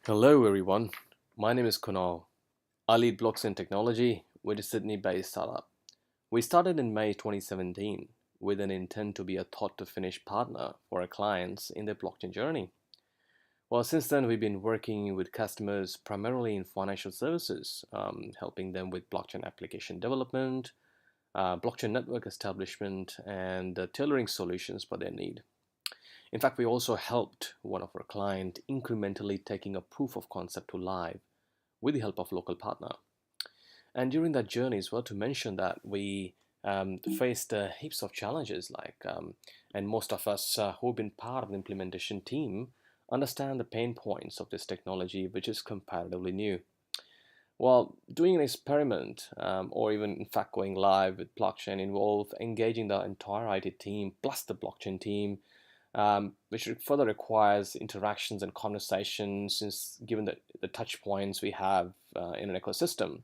Hello everyone, my name is Kunal. I lead Blox in Technology with a Sydney-based startup. We started in May 2017 with an intent to be a thought-to-finish partner for our clients in their blockchain journey. Well, since then we've been working with customers primarily in financial services, helping them with blockchain application development, blockchain network establishment, and tailoring solutions for their need. In fact, we also helped one of our clients incrementally taking a proof of concept to live with the help of local partner. And during that journey as well, to mention that we faced heaps of challenges, and most of us who've been part of the implementation team understand the pain points of this technology, which is comparatively new. Well, doing an experiment or even in fact going live with blockchain involve engaging the entire IT team plus the blockchain team, which further requires interactions and conversations since given the touch points we have in an ecosystem,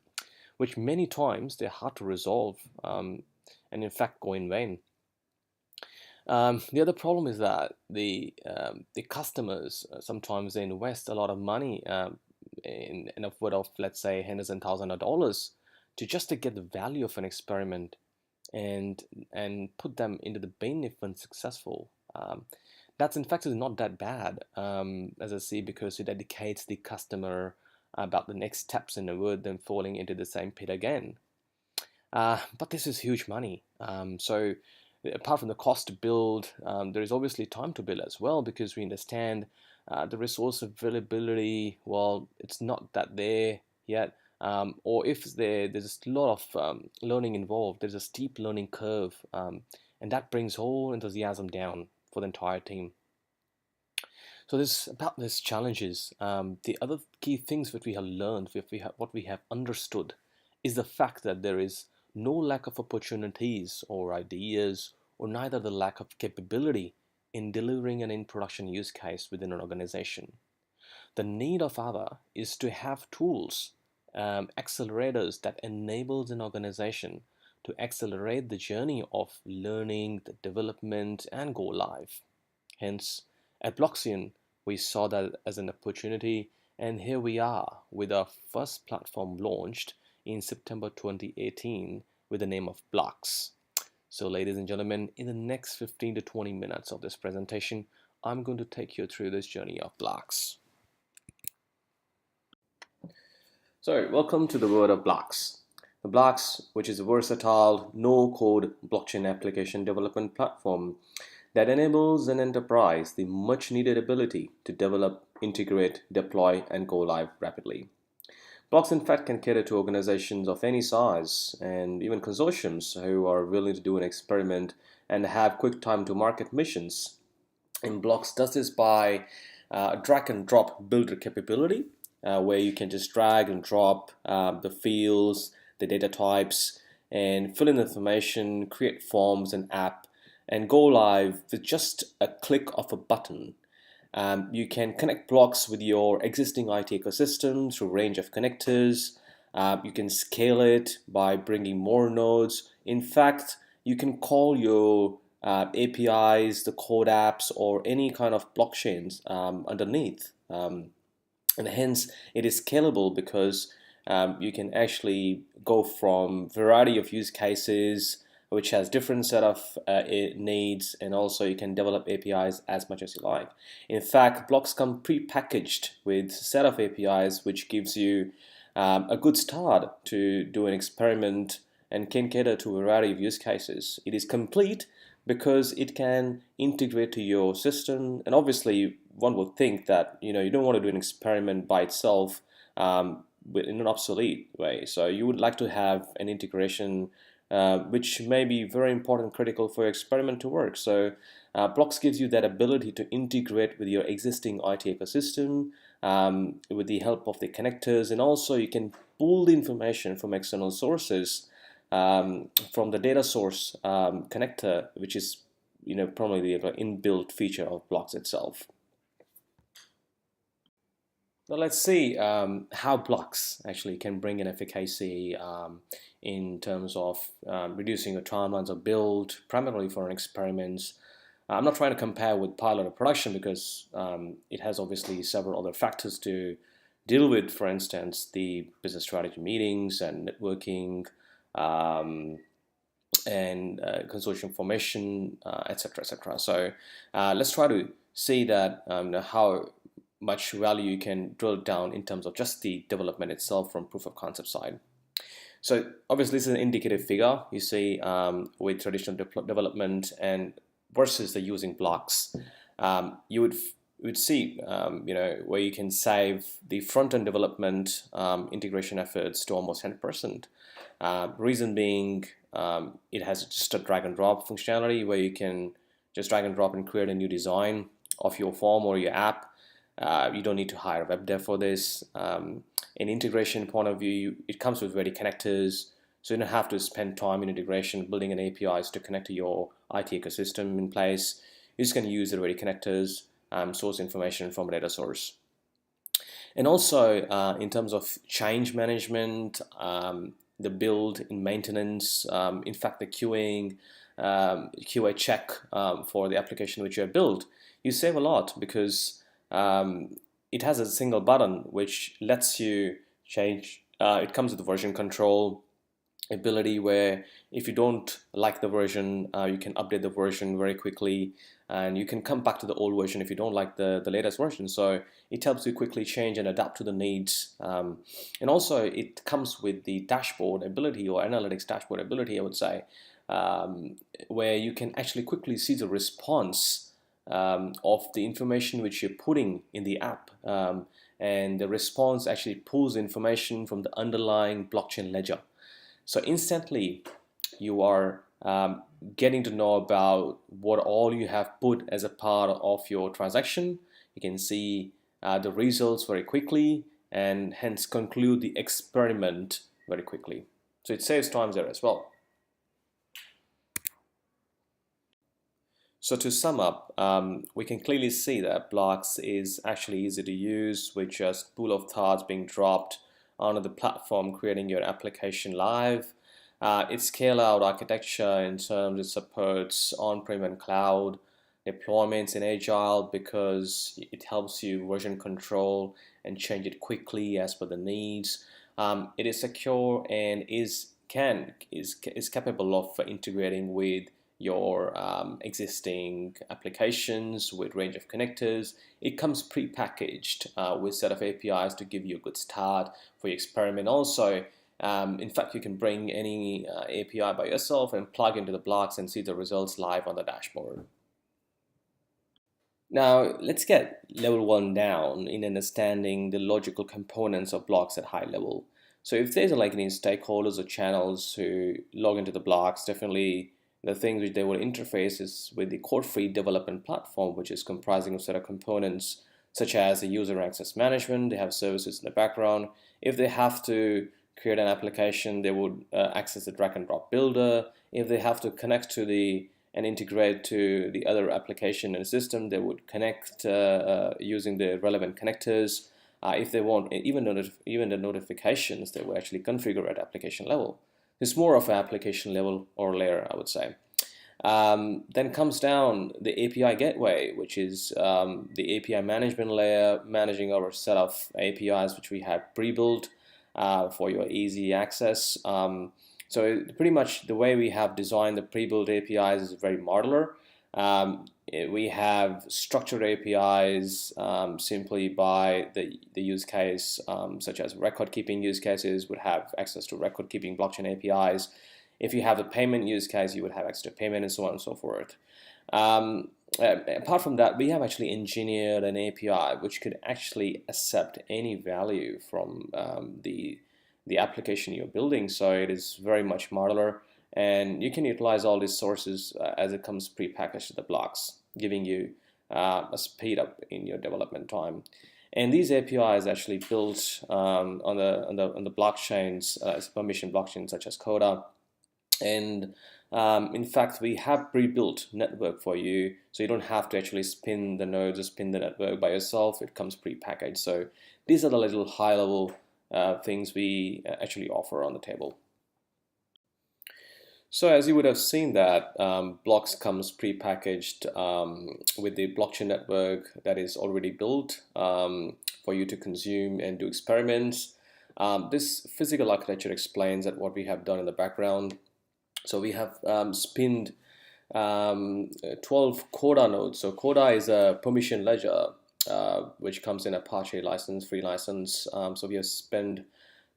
which many times they're hard to resolve and in fact go in vain. The other problem is that the customers sometimes they invest a lot of money in upward of let's say hundreds and thousands of dollars to just to get the value of an experiment and put them into the bin if unsuccessful. That's in fact is not that bad, as I see, because it educates the customer about the next steps in the wood, then falling into the same pit again. But this is huge money. So apart from the cost to build, there is obviously time to build as well because we understand the resource availability. Well, it's not that there yet. Or if there's a lot of learning involved, there's a steep learning curve, and that brings whole enthusiasm down for the entire team. So this about these challenges. The other key things that we have learned, what we have understood, is the fact that there is no lack of opportunities or ideas, or neither the lack of capability in delivering an in-production use case within an organization. The need of other is to have tools, accelerators that enables an organization to accelerate the journey of learning, the development, and go live. Hence, at Bloxian, we saw that as an opportunity, and here we are with our first platform launched in September 2018 with the name of Blox. So, ladies and gentlemen, in the next 15 to 20 minutes of this presentation, I'm going to take you through this journey of Blox. So, welcome to the world of Blox. The Blox, which is a versatile, no-code blockchain application development platform that enables an enterprise the much-needed ability to develop, integrate, deploy, and go live rapidly. Blox, in fact, can cater to organizations of any size and even consortiums who are willing to do an experiment and have quick time to market missions. And Blox does this by drag and drop builder capability, where you can just drag and drop the fields, the data types, and fill in information, create forms and app, and go live with just a click of a button. You can connect Blox with your existing IT ecosystem through a range of connectors. You can scale it by bringing more nodes. In fact, you can call your APIs, the code apps, or any kind of blockchains underneath. And hence, it is scalable because you can actually go from variety of use cases which has different set of needs, and also you can develop APIs as much as you like. In fact, Blox come pre-packaged with set of APIs which gives you a good start to do an experiment and can cater to a variety of use cases. It is complete because it can integrate to your system, and obviously one would think that you don't want to do an experiment by itself in an obsolete way. So you would like to have an integration which may be very important, critical for your experiment to work. So Blox gives you that ability to integrate with your existing IT ecosystem with the help of the connectors, and also you can pull the information from external sources from the data source connector, which is probably the inbuilt feature of Blox itself. Now let's see how Blox actually can bring an efficacy in terms of reducing the timelines of build, primarily for experiments, I'm not trying to compare with pilot or production because it has obviously several other factors to deal with. For instance, the business strategy meetings and networking, um, and consortium formation, etc., etc. So let's try to see that how much value you can drill down in terms of just the development itself from proof of concept side. So obviously this is an indicative figure you see with traditional development and versus the using blocks. You would see where you can save the front-end development integration efforts to almost 10%. Reason being, it has just a drag and drop functionality where you can just drag and drop and create a new design of your form or your app. You don't need to hire a web dev for this. In integration point of view, it comes with ready connectors, so you don't have to spend time in integration building an APIs to connect to your IT ecosystem in place. You just can use the ready connectors, source information from a data source. And also in terms of change management, the build in maintenance, in fact the QA check for the application which you have built, you save a lot because it has a single button which lets you change. It comes with version control ability where if you don't like the version, you can update the version very quickly, and you can come back to the old version if you don't like the latest version. So it helps you quickly change and adapt to the needs. And also it comes with the dashboard ability or analytics dashboard ability, I would say, where you can actually quickly see the response of the information which you're putting in the app. And the response actually pulls information from the underlying blockchain ledger. So instantly you are getting to know about what all you have put as a part of your transaction. You can see the results very quickly and hence conclude the experiment very quickly. So it saves time there as well. So to sum up, we can clearly see that Blox is actually easy to use with just pool of thoughts being dropped onto the platform, creating your application live. It's scale out architecture in terms it supports on-prem and cloud deployments in Agile because it helps you version control and change it quickly as per the needs. It is secure and is capable of integrating with your existing applications with range of connectors. It comes pre-packaged with set of APIs to give you a good start for your experiment. Also, in fact, you can bring any API by yourself and plug into the blocks and see the results live on the dashboard. Now, let's get level 1 down in understanding the logical components of blocks at high level. So if there's like any stakeholders or channels who log into the blocks, definitely the things which they will interface is with the code-free development platform, which is comprising of set of components such as the user access management. They have services in the background. If they have to create an application, they would access the drag and drop builder. If they have to connect to and integrate to the other application and system, they would connect using the relevant connectors. If they want even the notifications, they will actually configure at application level. It's more of an application level or layer, I would say. Then comes down the API gateway, which is the API management layer, managing our set of APIs which we have pre-built for your easy access. So pretty much the way we have designed the pre-built APIs is very modular. We have structured APIs simply by the use case, such as record keeping use cases would have access to record keeping blockchain APIs. If you have the payment use case, you would have access to payment and so on and so forth. Apart from that, we have actually engineered an API which could actually accept any value from the application you're building. So it is very much modular, and you can utilize all these sources as it comes pre-packaged to the blocks, giving you a speed up in your development time. And these APIs actually built on the blockchains, permission blockchains such as Coda. And in fact, we have pre-built network for you, so you don't have to actually spin the nodes or spin the network by yourself. It comes pre-packaged. So these are the little high-level things we actually offer on the table. So as you would have seen that Blox comes pre-packaged with the blockchain network that is already built for you to consume and do experiments. This physical architecture explains that what we have done in the background. So we have spinned 12 Coda nodes. So Coda is a permission ledger which comes in Apache license, free license. So we have spent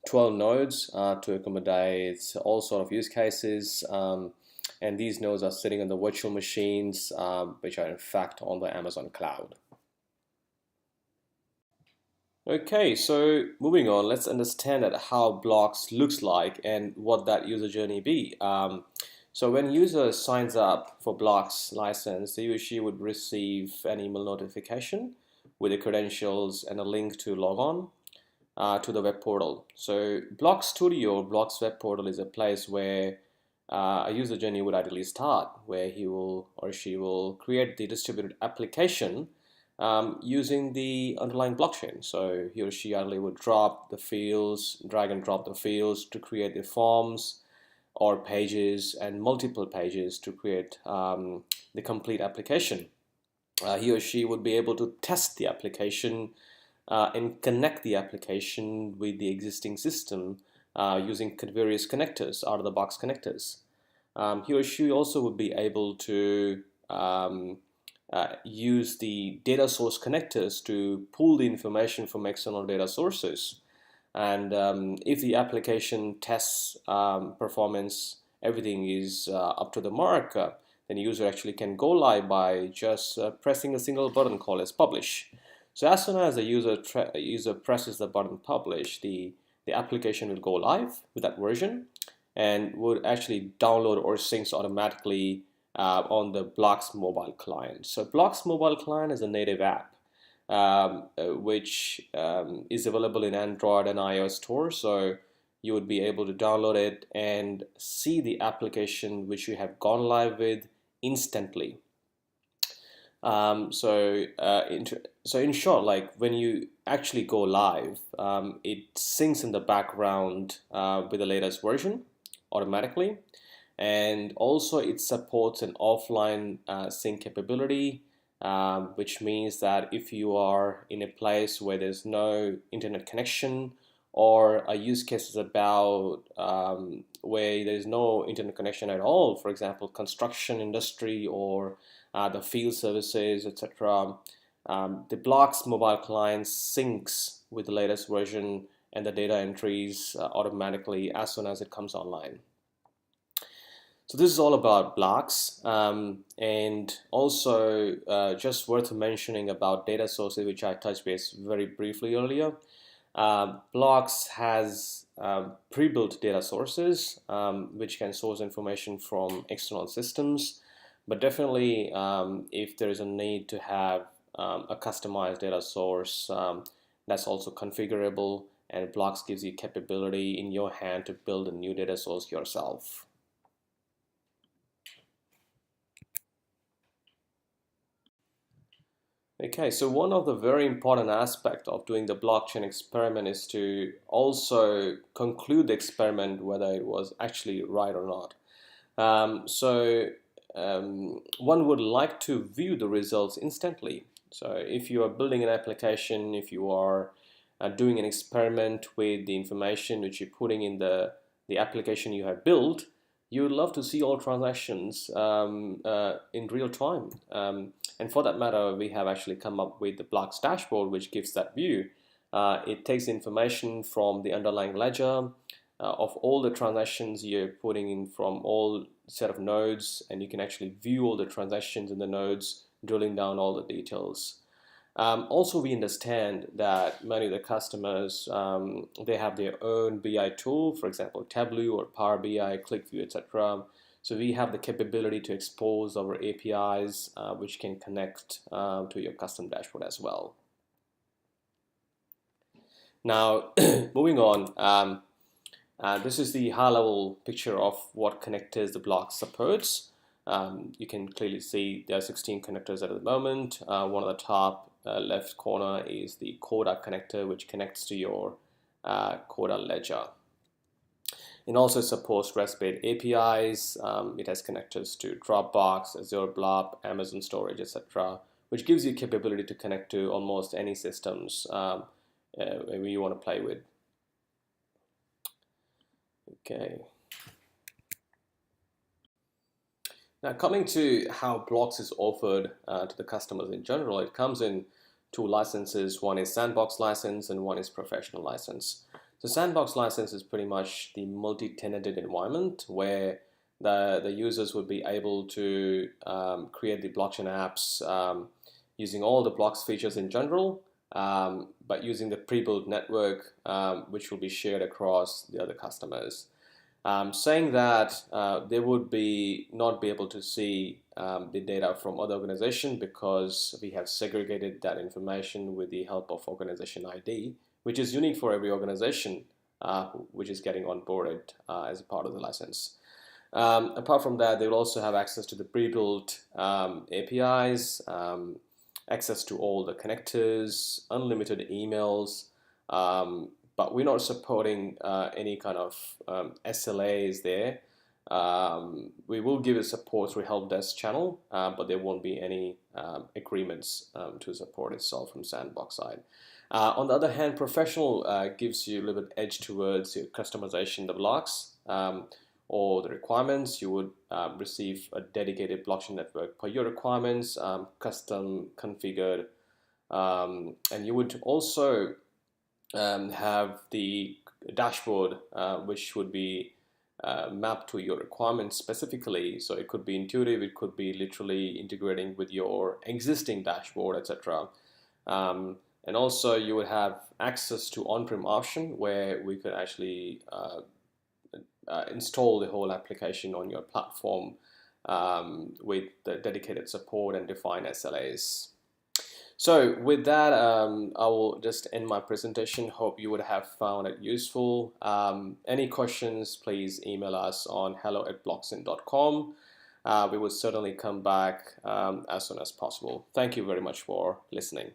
12 nodes to accommodate all sort of use cases. And these nodes are sitting on the virtual machines, which are in fact on the Amazon cloud. Okay, so moving on, let's understand at how Blox looks like and what that user journey be. So when user signs up for Blox license, he or she would receive an email notification with the credentials and a link to log on to the web portal. So Blox Studio, Blox web portal is a place where a user journey would ideally start, where he will or she will create the distributed application using the underlying blockchain. So he or she ideally would drop the fields, drag and drop the fields to create the forms or pages and multiple pages to create the complete application. He or she would be able to test the application and connect the application with the existing system using various connectors, out-of-the-box connectors. He or she also would be able to use the data source connectors to pull the information from external data sources. And if the application tests performance, everything is up to the mark, then the user actually can go live by just pressing a single button called as publish. So as soon as the user presses the button publish, the application will go live with that version and would actually download or syncs automatically on the Blox mobile client. So Blox mobile client is a native app which is available in Android and iOS store. So you would be able to download it and see the application which you have gone live with instantly. So in short, like when you actually go live, it syncs in the background with the latest version automatically, and also it supports an offline sync capability, which means that if you are in a place where there's no internet connection, or a use case is about where there's no internet connection at all, for example, construction industry or the field services, etc. The Blox mobile client syncs with the latest version and the data entries automatically as soon as it comes online. So this is all about Blox, and also just worth mentioning about data sources, which I touched base very briefly earlier. Blox has pre-built data sources which can source information from external systems, but definitely if there is a need to have a customized data source, that's also configurable, and Blox gives you capability in your hand to build a new data source yourself. Okay, so one of the very important aspects of doing the blockchain experiment is to also conclude the experiment whether it was actually right or not. One would like to view the results instantly. So if you are building an application, if you are doing an experiment with the information which you're putting in the application you have built, you would love to see all transactions in real time. And for that matter, we have actually come up with the Blox Dashboard, which gives that view. It takes information from the underlying ledger of all the transactions you're putting in from all set of nodes, and you can actually view all the transactions in the nodes, drilling down all the details. Also, we understand that many of the customers, they have their own BI tool, for example, Tableau or Power BI, ClickView, etc. So we have the capability to expose our APIs, which can connect to your custom dashboard as well. Now, moving on, this is the high-level picture of what connectors the Blox supports. You can clearly see there are 16 connectors at the moment. One of the top left corner is the Coda connector, which connects to your Coda ledger. It also supports REST-based APIs. It has connectors to Dropbox, Azure Blob, Amazon Storage, etc., which gives you capability to connect to almost any systems you want to play with. Okay. Now, coming to how Blox is offered to the customers in general, it comes in two licenses. One is Sandbox license and one is Professional license. The Sandbox license is pretty much the multi-tenanted environment where the users would be able to create the blockchain apps using all the Blox features in general, but using the pre-built network, which will be shared across the other customers. Saying that they would not be able to see the data from other organizations because we have segregated that information with the help of organization ID, which is unique for every organization which is getting onboarded as a part of the license. Apart from that, they will also have access to the pre-built APIs, access to all the connectors, unlimited emails, but we're not supporting any kind of SLAs there. We will give a support through help desk channel, but there won't be any agreements to support itself from Sandbox side. On the other hand, Professional gives you a little bit edge towards your customization, the blocks or the requirements. You would receive a dedicated blockchain network per your requirements, custom configured, and you would also have the dashboard which would be mapped to your requirements specifically. So it could be intuitive, it could be literally integrating with your existing dashboard, etc. And also you would have access to on-prem option where we could actually install the whole application on your platform with the dedicated support and define SLAs. So with that, I will just end my presentation. Hope you would have found it useful. Any questions, please email us on hello@bloxin.com. We will certainly come back as soon as possible. Thank you very much for listening.